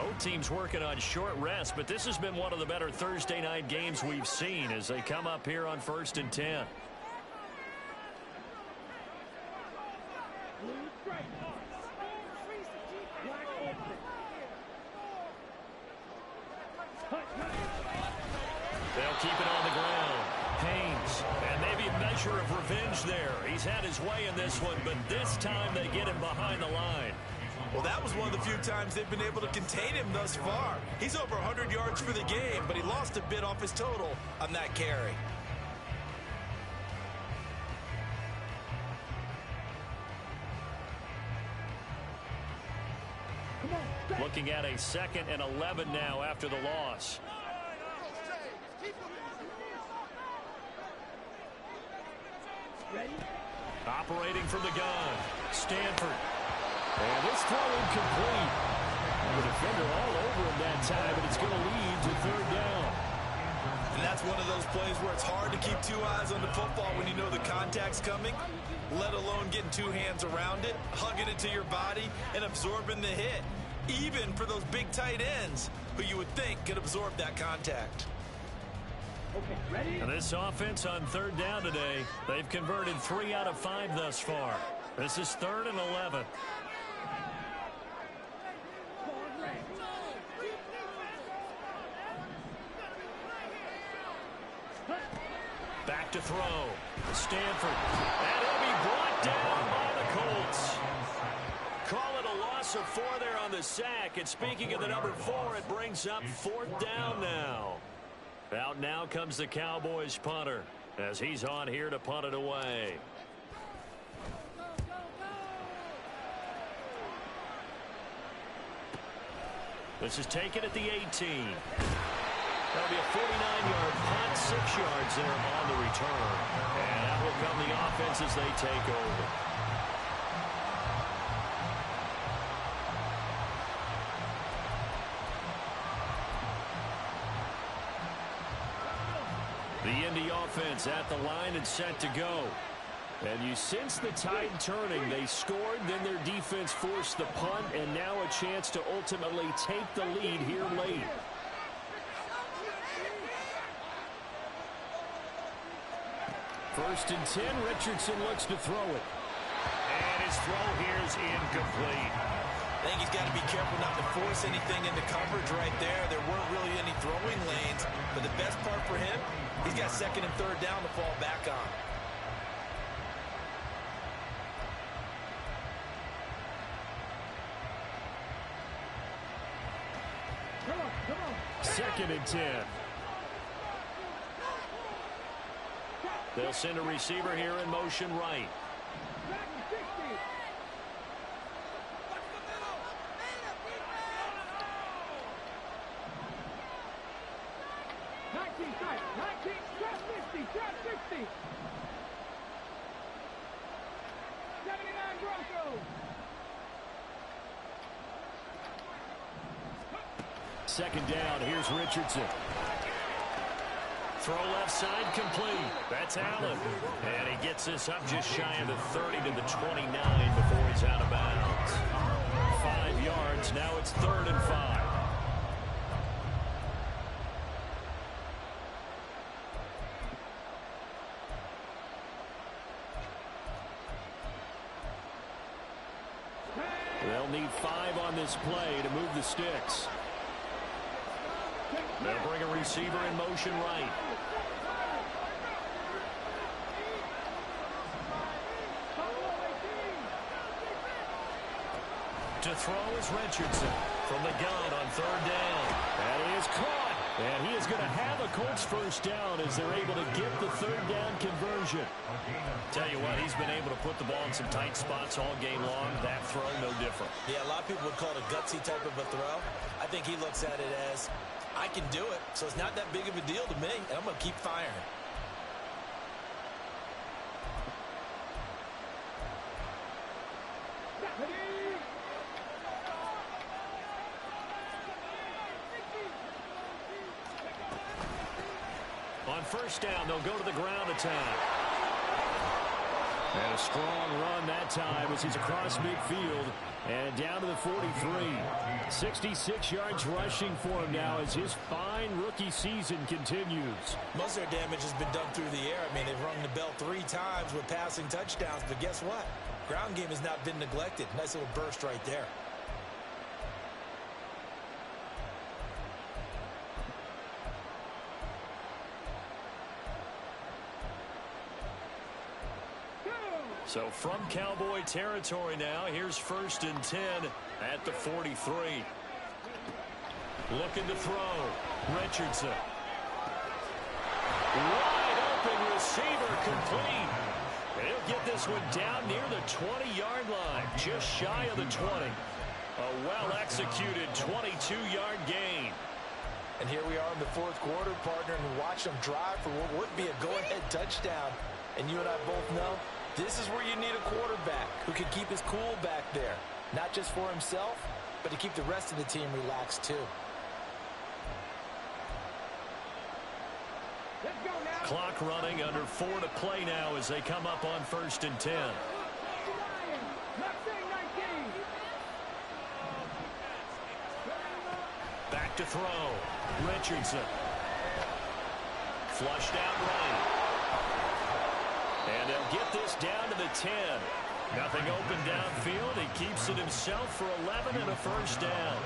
Both teams working on short rest, but this has been one of the better Thursday night games we've seen as they come up here on 1st and 10. They'll keep it on the ground. Haynes, and maybe a measure of revenge there. He's had his way in this one, but this time they get him behind the line.
Well, that was one of the few times they've been able to contain him thus far. He's over 100 yards for the game, but he lost a bit off his total on that carry.
Looking at a 2nd and 11 now after the loss. Operating from the gun, Stanford. And this throw incomplete. The defender all over him that time, and it's going to lead to 3rd down.
And that's one of those plays where it's hard to keep 2 eyes on the football when you know the contact's coming, let alone getting 2 hands around it, hugging it to your body, and absorbing the hit. Even for those big tight ends who you would think could absorb that contact.
Okay, ready?
And this offense on 3rd down today, they've converted 3 out of 5 thus far. This is 3rd and 11. Back to throw. Stanford. And he'll be brought down by the Colts. Call it a loss of 4 there on the sack. And speaking of the number 4, it brings up 4th down now. Out now comes the Cowboys punter as he's on here to punt it away. This is taken at the 18. That'll be a 49-yard punt, 6 yards there on the return. And that will come the offense as they take over. The Indy offense at the line and set to go. And you sense the tide turning. They scored, then their defense forced the punt, and now a chance to ultimately take the lead here late. First and 10, Richardson looks to throw it. And his throw here is incomplete.
I think he's got to be careful not to force anything into coverage right there. There weren't really any throwing lanes, but the best part for him, he's got 2nd and 3rd down to fall back on.
Come on.
2nd and 10. They'll send a receiver here in motion right.
Back to 60. Trap 60. 79 Broncos.
Second down, here's Richardson. Throw left side complete. That's Allen. And he gets this up just shy of the 30 to the 29 before he's out of bounds. 5 yards, now it's 3rd and 5. They'll need 5 on this play to move the sticks. They'll bring a receiver in motion right. To throw is Richardson from the gun on 3rd down. And he is caught. And he is going to have a Colts first down as they're able to get the 3rd down conversion. Tell you what, he's been able to put the ball in some tight spots all game long. That throw, no different.
Yeah, a lot of people would call it a gutsy type of a throw. I think he looks at it as, I can do it, so it's not that big of a deal to me, and I'm going to keep firing.
On first down, they'll go to the ground attack. And a strong run that time as he's across midfield and down to the 43. 66 yards rushing for him now as his fine rookie season continues.
Most of their damage has been done through the air. I mean, they've rung the bell 3 times with passing touchdowns, but guess what? Ground game has not been neglected. Nice little burst right there.
So from Cowboy territory now, here's 1st and 10 at the 43. Looking to throw. Richardson. Wide open receiver complete. And he'll get this one down near the 20-yard line, just shy of the 20. A well-executed 22-yard gain.
And here we are in the 4th quarter, partner, and watch them drive for what would be a go-ahead touchdown. And you and I both know this is where you need a quarterback who can keep his cool back there. Not just for himself, but to keep the rest of the team relaxed too.
Clock running, under 4 to play now as they come up on 1st and 10. Back to throw. Richardson. Flushed out right. And they'll get this down to the 10. Nothing open downfield. He keeps it himself for 11 and a 1st down.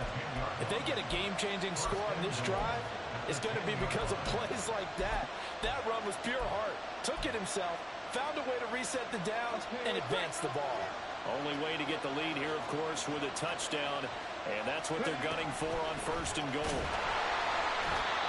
If they get a game-changing score on this drive, it's going to be because of plays like that. That run was pure heart. Took it himself, found a way to reset the downs, and advance the ball.
Only way to get the lead here, of course, with a touchdown. And that's what they're gunning for on 1st and goal.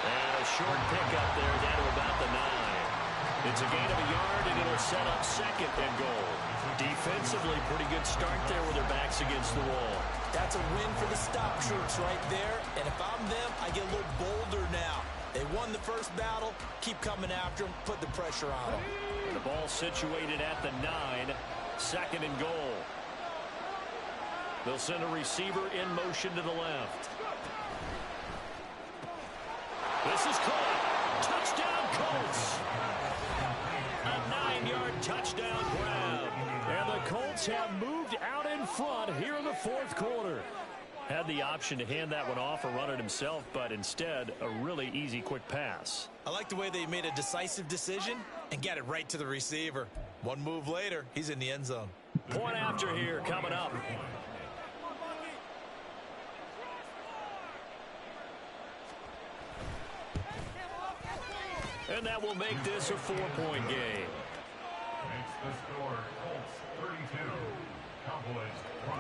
And a short pickup there down to about the 9. It's a gain of a yard, and it'll set up 2nd and goal. Defensively, pretty good start there with their backs against the wall.
That's a win for the stop troops right there. And if I'm them, I get a little bolder now. They won the first battle. Keep coming after them. Put the pressure on them.
And the ball situated at the 9. 2nd and goal. They'll send a receiver in motion to the left. This is caught. Touchdown, Colts. A 9-yard touchdown grab. And the Colts have moved out in front here in the 4th quarter. Had the option to hand that one off or run it himself, but instead, a really easy, quick pass.
I like the way they made a decisive decision and got it right to the receiver. One move later, he's in the end zone.
Point after here coming up. And that will make this a 4-point game.
Makes the score Colts 32, Cowboys 28.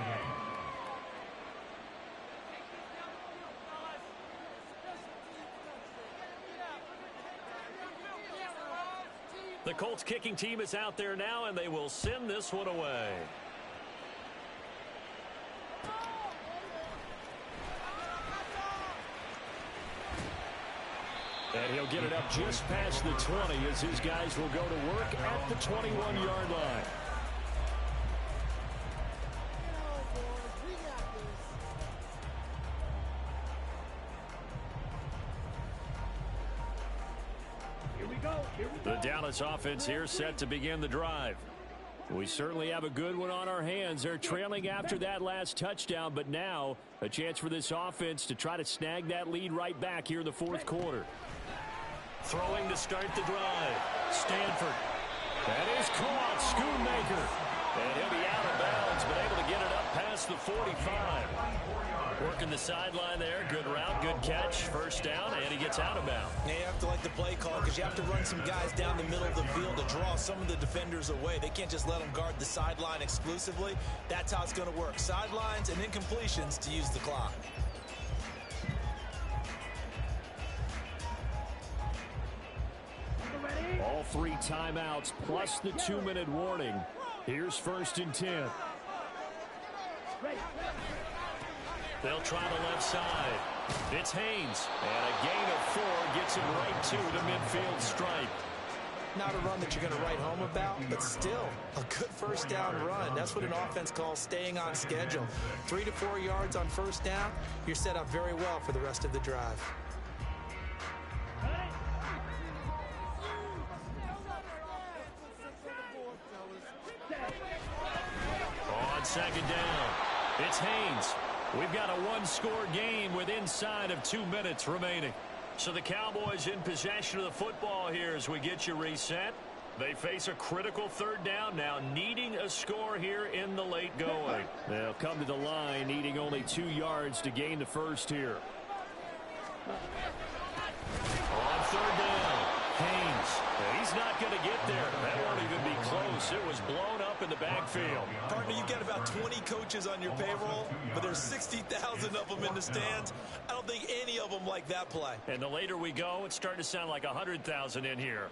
The Colts kicking team is out there now, and they will send this one away. And he'll get it up just past the 20 as his guys will go to work at the 21-yard line. The Dallas offense here set to begin the drive. We certainly have a good one on our hands. They're trailing after that last touchdown, but now a chance for this offense to try to snag that lead right back here in the 4th quarter. Throwing to start the drive. Stanford. That is caught. Schoonmaker. And he'll be out of bounds, but able to get it up past the 45. Working the sideline there. Good route, good catch. 1st down, and he gets out of bounds.
Yeah, you have to like the play call because you have to run some guys down the middle of the field to draw some of the defenders away. They can't just let them guard the sideline exclusively. That's how it's going to work. Sidelines and incompletions to use the clock.
All 3 timeouts plus the 2-minute warning. Here's 1st and 10. They'll try the left side. It's Haynes. And a gain of 4 gets him right to the midfield stripe.
Not a run that you're going to write home about, but still a good 1st down run. That's what an offense calls staying on schedule. 3 to 4 yards on 1st down. You're set up very well for the rest of the drive.
Haynes. We've got a one-score game with inside of 2 minutes remaining. So the Cowboys in possession of the football here as we get you reset. They face a critical third down now, needing a score here in the late going. They'll come to the line, needing only 2 yards to gain the first here. On third down, Haynes. He's not going to get there. That won't even be close. It was blown up in the backfield.
Partner, you get about 20 coaches on your payroll, but there's 60,000 of them in the stands. I don't think any of them like that play.
And the later we go, it's starting to sound like 100,000 in here.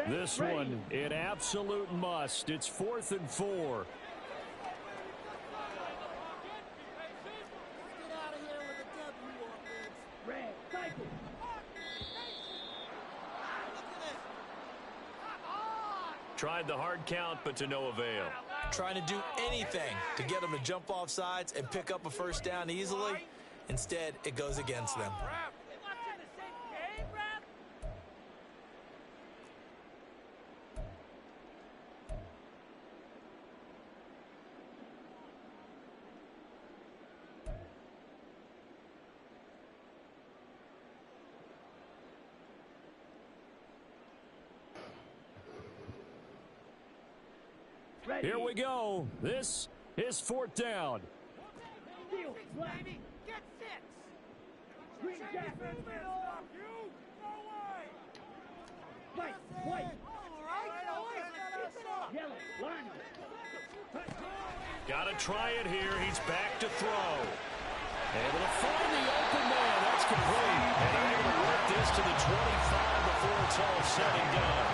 This one, an absolute must. It's 4th and 4. Tried the hard count, but to no avail.
Trying to do anything to get them to jump off sides and pick up a first down easily. Instead, it goes against them.
Here we go. This is 4th down.
Steal, baby. Get 6. Green Jack. White. All right, boys. Yellow. Line.
Got to try it here. He's back to throw. Able to find the open man. That's complete. And they're able to work this to the 25 before it's all said and done.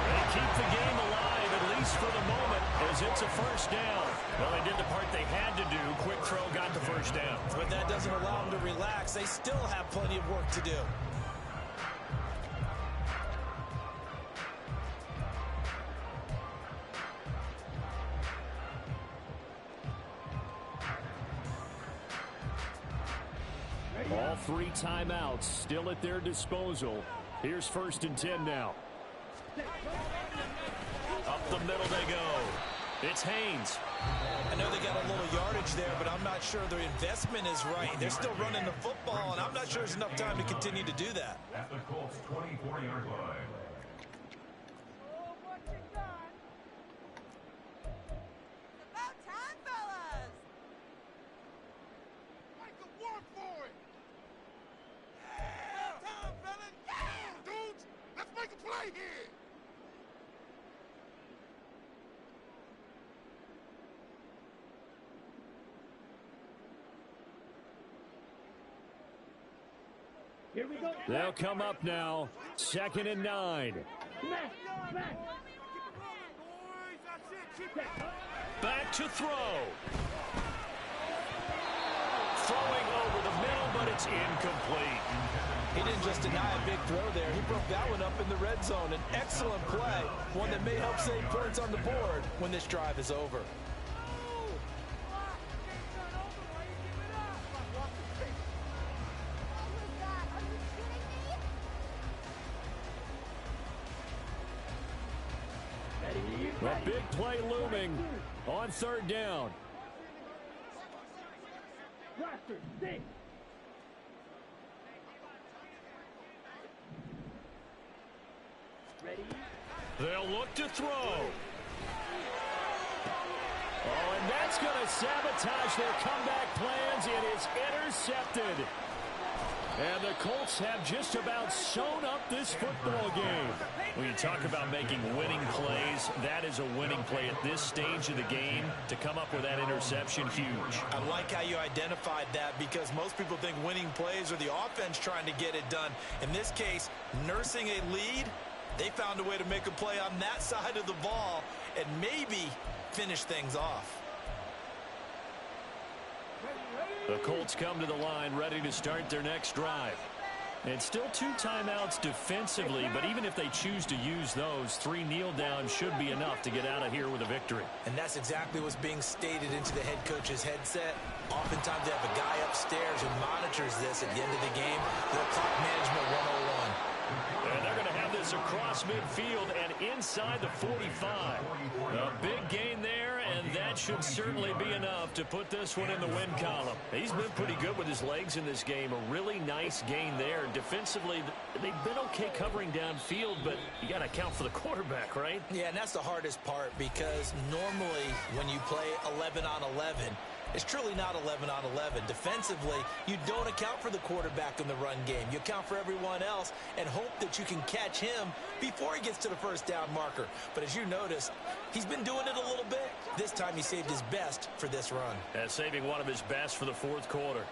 They keep the game alive, at least for the moment, as it's a first down. Well, they did the part they had to do. Quick throw got the first down.
But that doesn't allow them to relax. They still have plenty of work to do.
All 3 timeouts still at their disposal. Here's 1st and 10 now. Up the middle they go. It's Haynes.
I know they got a little yardage there, but I'm not sure their investment is right. They're still running the football, and I'm not sure there's enough time to continue to do that.
At the Colts 24-yard line.
About time, fellas. Make them work for it. About time, fellas. Yeah, dudes. Let's make a play here.
Here we go.
They'll come up now. 2nd and 9. Back to throw. Throwing over the middle, but it's incomplete.
He didn't just deny a big throw there. He broke that one up in the red zone. An excellent play. One that may help save points on the board when this drive is over.
A big play looming on 3rd down. They'll look to throw. Oh, and that's going to sabotage their comeback plans. It is intercepted. And the Colts have just about sewn up this football game. When you talk about making winning plays, that is a winning play at this stage of the game. To come up with that interception, huge.
I like how you identified that, because most people think winning plays are the offense trying to get it done. In this case, nursing a lead, they found a way to make a play on that side of the ball and maybe finish things off.
The Colts come to the line ready to start their next drive. And still 2 timeouts defensively, but even if they choose to use those, 3 kneel downs should be enough to get out of here with a victory.
And that's exactly what's being stated into the head coach's headset. Oftentimes they have a guy upstairs who monitors this at the end of the game. Their clock management 101.
And they're going to have this across midfield and inside the 45. A big gain there, and that should certainly be enough to put this one in the win column. He's been pretty good with his legs in this game. A really nice gain there. Defensively, they've been okay covering downfield, but you got to account for the quarterback, right?
Yeah, and that's the hardest part because normally when you play 11 on 11, it's truly not 11 on 11. Defensively, you don't account for the quarterback in the run game. You account for everyone else and hope that you can catch him before he gets to the first down marker. But as you noticed, he's been doing it a little bit. This time he saved his best for this run.
And saving one of his best for the 4th quarter.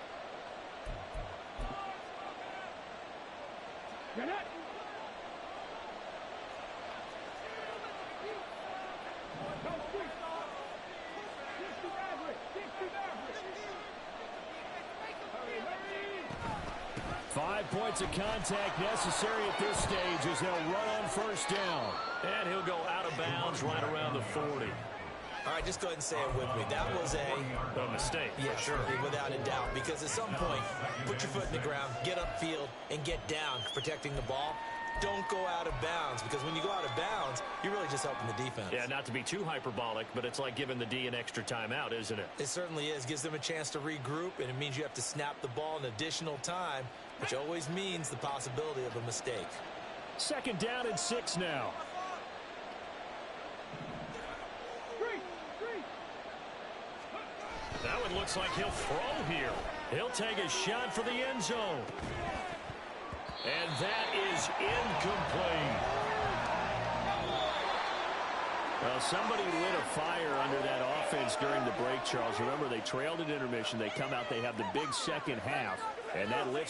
You're not.
5 points of contact necessary at this stage as they'll run on first down. And he'll go out of bounds right around the 40.
All right, just go ahead and say it with me. That was
a mistake.
Yeah, sure, without a doubt. Because at some point, put your foot in the ground, get upfield, and get down protecting the ball. Don't go out of bounds, because when you go out of bounds, you're really just helping the defense.
Yeah, not to be too hyperbolic, but it's like giving the D an extra timeout, isn't it?
It certainly is. Gives them a chance to regroup, and it means you have to snap the ball an additional time, which always means the possibility of a mistake.
2nd down and 6 now. That one looks like he'll throw here. He'll take a shot for the end zone. And that is incomplete. Well, somebody lit a fire under that offense during the break, Charles. Remember, they trailed at intermission. They come out, they have the big second half, and that lifts